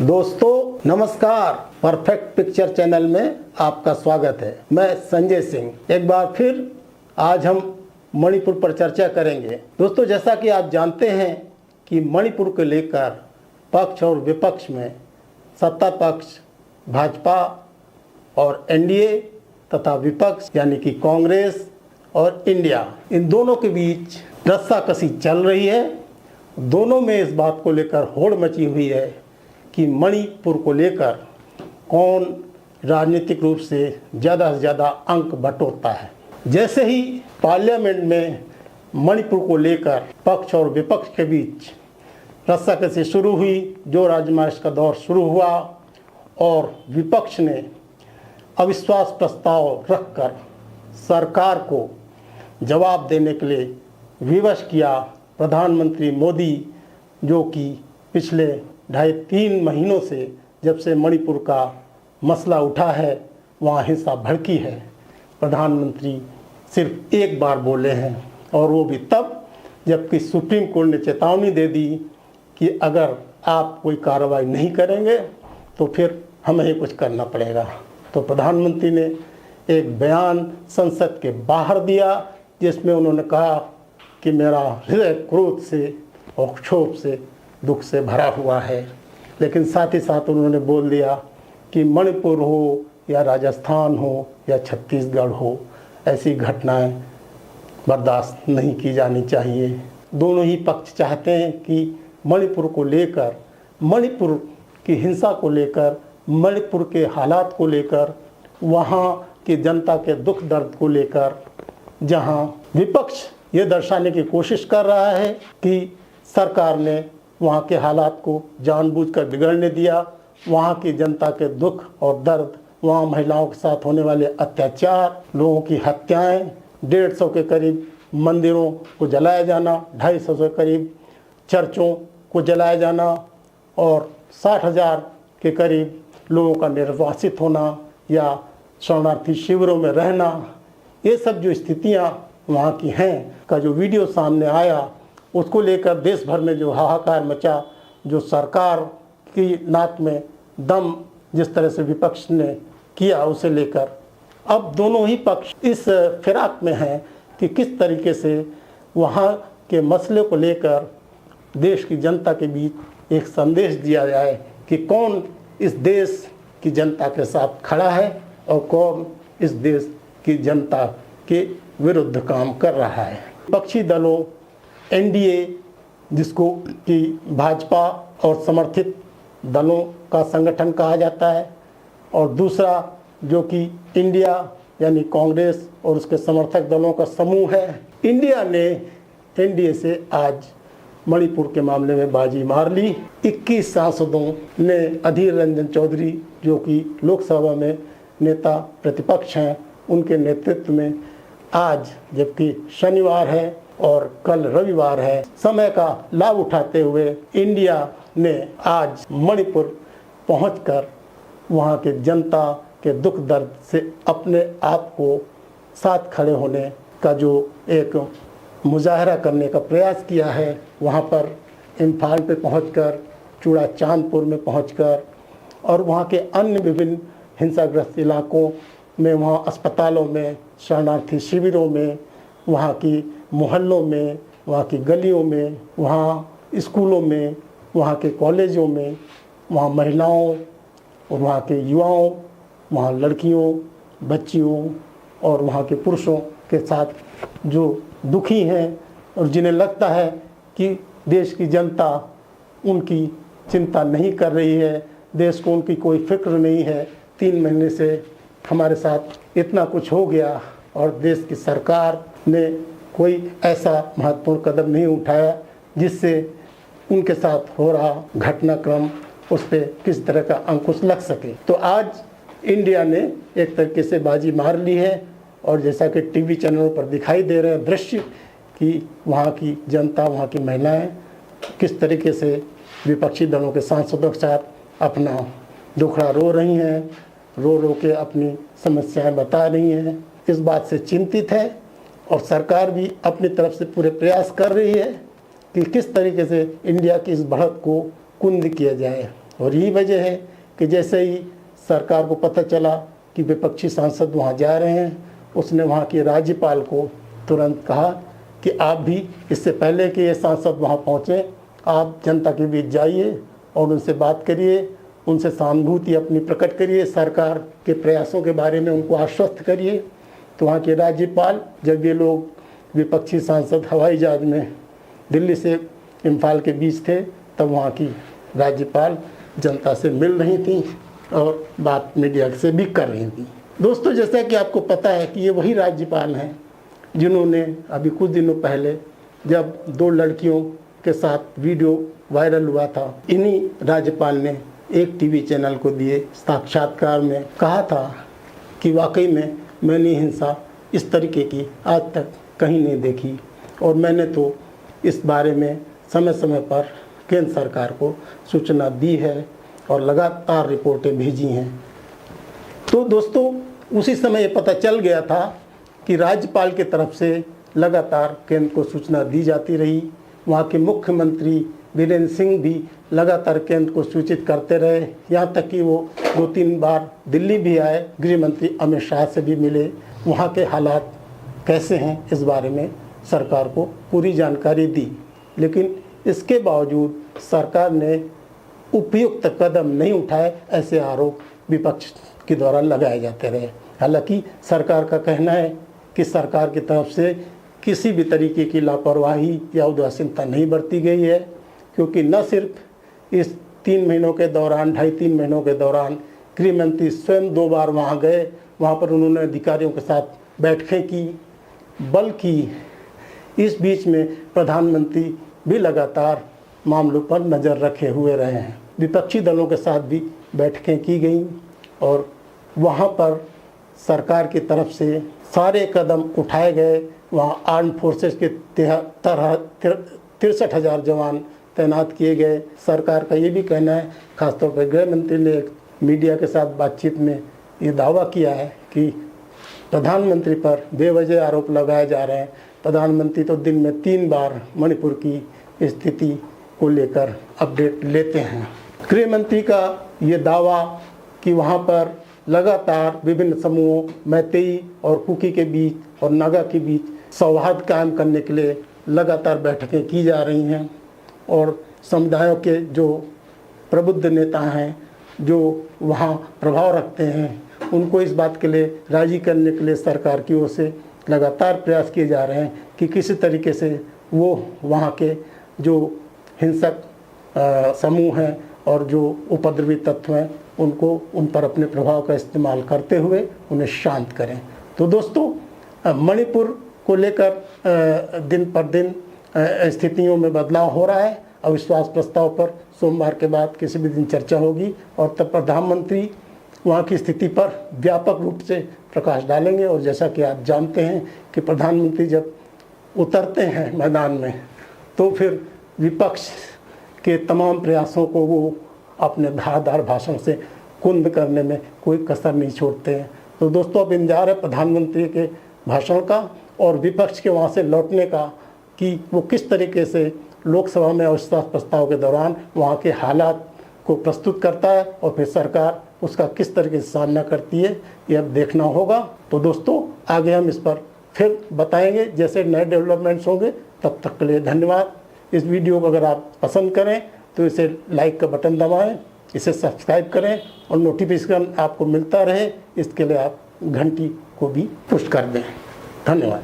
दोस्तों नमस्कार, perfect picture channel में आपका स्वागत है। मैं संजय सिंह। एक बार फिर आज हम मणिपुर पर चर्चा करेंगे। दोस्तों, जैसा कि आप जानते हैं कि मणिपुर को लेकर पक्ष और विपक्ष में सत्ता पक्ष भाजपा और एनडीए तथा विपक्ष यानी कि कांग्रेस और इंडिया, इन दोनों के बीच रस्साकसी चल रही है। दोनों में इस बात को लेकर होड़ मची हुई है कि मणिपुर को लेकर कौन राजनीतिक रूप से ज़्यादा अंक बटोरता है। जैसे ही पार्लियामेंट में मणिपुर को लेकर पक्ष और विपक्ष के बीच रस्साकसी शुरू हुई, जो राजमार्च का दौर शुरू हुआ और विपक्ष ने अविश्वास प्रस्ताव रखकर सरकार को जवाब देने के लिए विवश किया। प्रधानमंत्री मोदी, जो कि पिछले 2.5-3 महीनों से जब से मणिपुर का मसला उठा है वहाँ हिंसा भड़की है, प्रधानमंत्री सिर्फ एक बार बोले हैं और वो भी तब जबकि सुप्रीम कोर्ट ने चेतावनी दे दी कि अगर आप कोई कार्रवाई नहीं करेंगे तो फिर हमें ही कुछ करना पड़ेगा। तो प्रधानमंत्री ने एक बयान संसद के बाहर दिया जिसमें उन्होंने कहा कि मेरा हृदय क्रोध से और क्षोभ से, दुख से भरा हुआ है। लेकिन साथ ही साथ उन्होंने बोल दिया कि मणिपुर हो या राजस्थान हो या छत्तीसगढ़ हो, ऐसी घटनाएं बर्दाश्त नहीं की जानी चाहिए। दोनों ही पक्ष चाहते हैं कि मणिपुर को लेकर, मणिपुर की हिंसा को लेकर, मणिपुर के हालात को लेकर, वहाँ की जनता के दुख दर्द को लेकर, जहाँ विपक्ष ये दर्शाने की कोशिश कर रहा है कि सरकार ने वहाँ के हालात को जानबूझकर बिगड़ने दिया, वहाँ की जनता के दुख और दर्द, वहाँ महिलाओं के साथ होने वाले अत्याचार, लोगों की हत्याएं, 150 के करीब मंदिरों को जलाया जाना, 250 के करीब चर्चों को जलाया जाना और 60,000 के करीब लोगों का निर्वासित होना या शरणार्थी शिविरों में रहना, ये सब जो स्थितियाँ वहाँ की हैं का जो वीडियो सामने आया, उसको लेकर देश भर में जो हाहाकार मचा, जो सरकार की नाक में दम जिस तरह से विपक्ष ने किया, उसे लेकर अब दोनों ही पक्ष इस फिराक में हैं कि किस तरीके से वहाँ के मसले को लेकर देश की जनता के बीच एक संदेश दिया जाए कि कौन इस देश की जनता के साथ खड़ा है और कौन इस देश की जनता के विरुद्ध काम कर रहा है। विपक्षी दलों, एनडीए जिसको कि भाजपा और समर्थित दलों का संगठन कहा जाता है, और दूसरा जो कि इंडिया यानी कांग्रेस और उसके समर्थक दलों का समूह है। इंडिया ने एनडीए से आज मणिपुर के मामले में बाजी मार ली। 21 सांसदों ने अधीर रंजन चौधरी, जो कि लोकसभा में नेता प्रतिपक्ष हैं, उनके नेतृत्व में आज, जबकि शनिवार है और कल रविवार है, समय का लाभ उठाते हुए इंडिया ने आज मणिपुर पहुंचकर वहां के जनता के दुख दर्द से अपने आप को साथ खड़े होने का जो एक मुजाहरा करने का प्रयास किया है। वहां पर इम्फाल पे पहुंचकर, चूड़ा चांदपुर में पहुंचकर और वहां के अन्य विभिन्न हिंसाग्रस्त इलाकों में, वहां अस्पतालों में, शरणार्थी शिविरों में, वहाँ की मोहल्लों में, वहाँ की गलियों में, वहाँ स्कूलों में, वहाँ के कॉलेजों में, वहाँ महिलाओं और वहाँ के युवाओं, वहाँ लड़कियों, बच्चियों और वहाँ के पुरुषों के साथ जो दुखी हैं और जिन्हें लगता है कि देश की जनता उनकी चिंता नहीं कर रही है, देश को उनकी कोई फिक्र नहीं है। 3 महीने से हमारे साथ इतना कुछ हो गया और देश की सरकार ने कोई ऐसा महत्वपूर्ण कदम नहीं उठाया जिससे उनके साथ हो रहा घटनाक्रम उस पर किस तरह का अंकुश लग सके। तो आज इंडिया ने एक तरीके से बाजी मार ली है और जैसा कि टीवी चैनलों पर दिखाई दे रहे हैं दृश्य कि वहाँ की जनता, वहाँ की महिलाएं किस तरीके से विपक्षी दलों के सांसदों के साथ अपना दुखड़ा रो रही हैं, रो रो के अपनी समस्याएं बता रही हैं, इस बात से चिंतित है। और सरकार भी अपनी तरफ से पूरे प्रयास कर रही है कि किस तरीके से इंडिया की इस बढ़त को कुंद किया जाए। और यही वजह है कि जैसे ही सरकार को पता चला कि विपक्षी सांसद वहाँ जा रहे हैं, उसने वहाँ के राज्यपाल को तुरंत कहा कि आप भी इससे पहले कि ये सांसद वहाँ पहुँचें, आप जनता के बीच जाइए और उनसे बात करिए, उनसे सहानुभूति अपनी प्रकट करिए, सरकार के प्रयासों के बारे में उनको आश्वस्त करिए। तो वहाँ के राज्यपाल, जब ये लोग विपक्षी सांसद हवाई जहाज में दिल्ली से इम्फाल के बीच थे, तब वहाँ की राज्यपाल जनता से मिल रही थी और बात मीडिया से भी कर रही थी। दोस्तों, जैसा कि आपको पता है कि ये वही राज्यपाल हैं जिन्होंने अभी कुछ दिनों पहले जब 2 लड़कियों के साथ वीडियो वायरल हुआ था, इन्हीं राज्यपाल ने एक टीवी चैनल को दिए साक्षात्कार में कहा था कि वाकई में मैंने हिंसा इस तरीके की आज तक कहीं नहीं देखी और मैंने तो इस बारे में समय समय पर केंद्र सरकार को सूचना दी है और लगातार रिपोर्टें भेजी हैं। तो दोस्तों, उसी समय ये पता चल गया था कि राज्यपाल की तरफ से लगातार केंद्र को सूचना दी जाती रही। वहाँ के मुख्यमंत्री वीरेंद्र सिंह भी लगातार केंद्र को सूचित करते रहे, यहाँ तक कि वो 2-3 बार दिल्ली भी आए, गृह मंत्री अमित शाह से भी मिले, वहाँ के हालात कैसे हैं इस बारे में सरकार को पूरी जानकारी दी। लेकिन इसके बावजूद सरकार ने उपयुक्त कदम नहीं उठाए, ऐसे आरोप विपक्ष के द्वारा लगाए जाते रहे। हालांकि सरकार का कहना है कि सरकार की तरफ से किसी भी तरीके की लापरवाही या उदासीनता नहीं बरती गई है, क्योंकि न सिर्फ इस 3 महीनों के दौरान, 2.5-3 महीनों के दौरान गृह मंत्री स्वयं 2 बार वहाँ गए, वहाँ पर उन्होंने अधिकारियों के साथ बैठकें की, बल्कि इस बीच में प्रधानमंत्री भी लगातार मामलों पर नज़र रखे हुए रहे हैं। विपक्षी दलों के साथ भी बैठकें की गई और वहाँ पर सरकार की तरफ से सारे कदम उठाए गए। वहाँ आर्म फोर्सेस के 63,000 जवान तैनात किए गए। सरकार का ये भी कहना है, खासतौर पर गृह मंत्री ने एक मीडिया के साथ बातचीत में ये दावा किया है कि प्रधानमंत्री पर बेवजह आरोप लगाए जा रहे हैं। प्रधानमंत्री तो दिन में 3 बार मणिपुर की स्थिति को लेकर अपडेट लेते हैं। गृह मंत्री का ये दावा कि वहाँ पर लगातार विभिन्न समूहों मैतेई और कुकी के बीच और नागा के बीच सौहार्द कायम करने के लिए लगातार बैठकें की जा रही हैं और समुदायों के जो प्रबुद्ध नेता हैं, जो वहाँ प्रभाव रखते हैं, उनको इस बात के लिए राजी करने के लिए सरकार की ओर से लगातार प्रयास किए जा रहे हैं कि किसी तरीके से वो वहाँ के जो हिंसक समूह हैं और जो उपद्रवी तत्व हैं, उनको उन पर अपने प्रभाव का इस्तेमाल करते हुए उन्हें शांत करें। तो दोस्तों, मणिपुर को लेकर दिन पर दिन स्थितियों में बदलाव हो रहा है। अविश्वास प्रस्ताव पर सोमवार के बाद किसी भी दिन चर्चा होगी और तब प्रधानमंत्री वहाँ की स्थिति पर व्यापक रूप से प्रकाश डालेंगे। और जैसा कि आप जानते हैं कि प्रधानमंत्री जब उतरते हैं मैदान में, तो फिर विपक्ष के तमाम प्रयासों को वो अपने धारदार भाषण से कुंद करने में कोई कसर नहीं छोड़ते हैं। तो दोस्तों, अब इंतजार है प्रधानमंत्री के भाषण का और विपक्ष के वहाँ से लौटने का कि वो किस तरीके से लोकसभा में अविश्वास प्रस्ताव के दौरान वहाँ के हालात को प्रस्तुत करता है और फिर सरकार उसका किस तरीके से सामना करती है, ये अब देखना होगा। तो दोस्तों, आगे हम इस पर फिर बताएंगे जैसे नए डेवलपमेंट्स होंगे। तब तक के लिए धन्यवाद। इस वीडियो को अगर आप पसंद करें तो इसे लाइक का बटन दबाएं, इसे सब्सक्राइब करें और नोटिफिकेशन आपको मिलता रहे, इसके लिए आप घंटी को भी पुश कर दें। धन्यवाद।